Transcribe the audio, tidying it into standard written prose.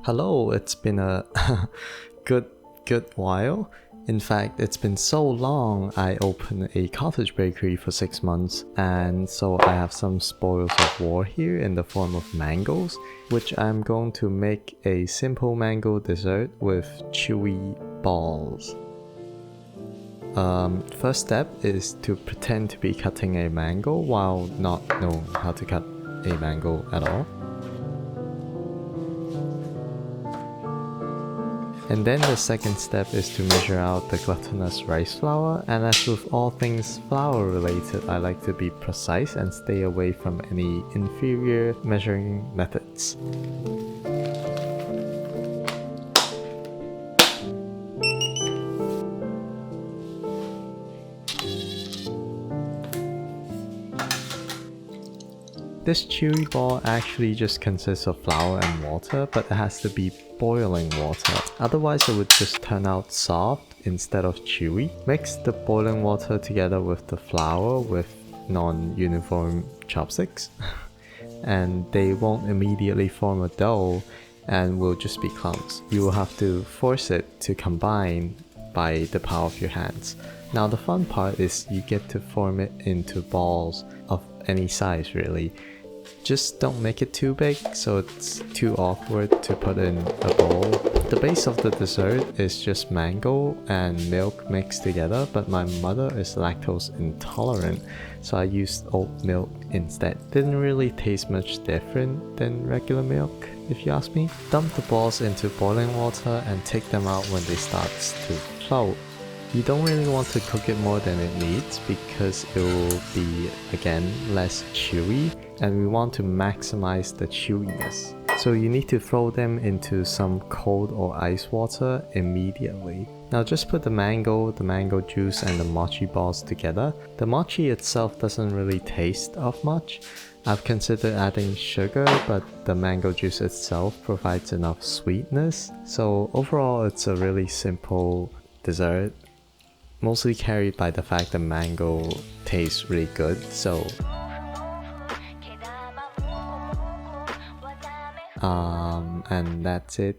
Hello, it's been a good while. In fact, it's been so long. I opened a cottage bakery for 6 months, and so I have some spoils of war here in the form of mangoes, which I'm going to make a simple mango dessert with chewy balls. First step is to pretend to be cutting a mango while not knowing how to cut a mango at all. And then the second step is to measure out the glutinous rice flour, and as with all things flour related, I like to be precise and stay away from any inferior measuring methods. This chewy ball actually just consists of flour and water, but it has to be boiling water. Otherwise it would just turn out soft instead of chewy. Mix the boiling water together with the flour with non-uniform chopsticks and they won't immediately form a dough and will just be clumps. You will have to force it to combine by the power of your hands. Now the fun part is you get to form it into balls of any size really. Just don't make it too big so it's too awkward to put in a bowl. The base of the dessert is just mango and milk mixed together, but my mother is lactose intolerant, so I used oat milk instead. Didn't really taste much different than regular milk, if you ask me. Dump the balls into boiling water and take them out when they start to float. You don't really want to cook it more than it needs because it will be, again, less chewy, and we want to maximize the chewiness. So you need to throw them into some cold or ice water immediately. Now just put the mango juice and the mochi balls together. The mochi itself doesn't really taste of much. I've considered adding sugar, but the mango juice itself provides enough sweetness. So overall it's a really simple dessert, mostly carried by the fact that mango tastes really good. And that's it.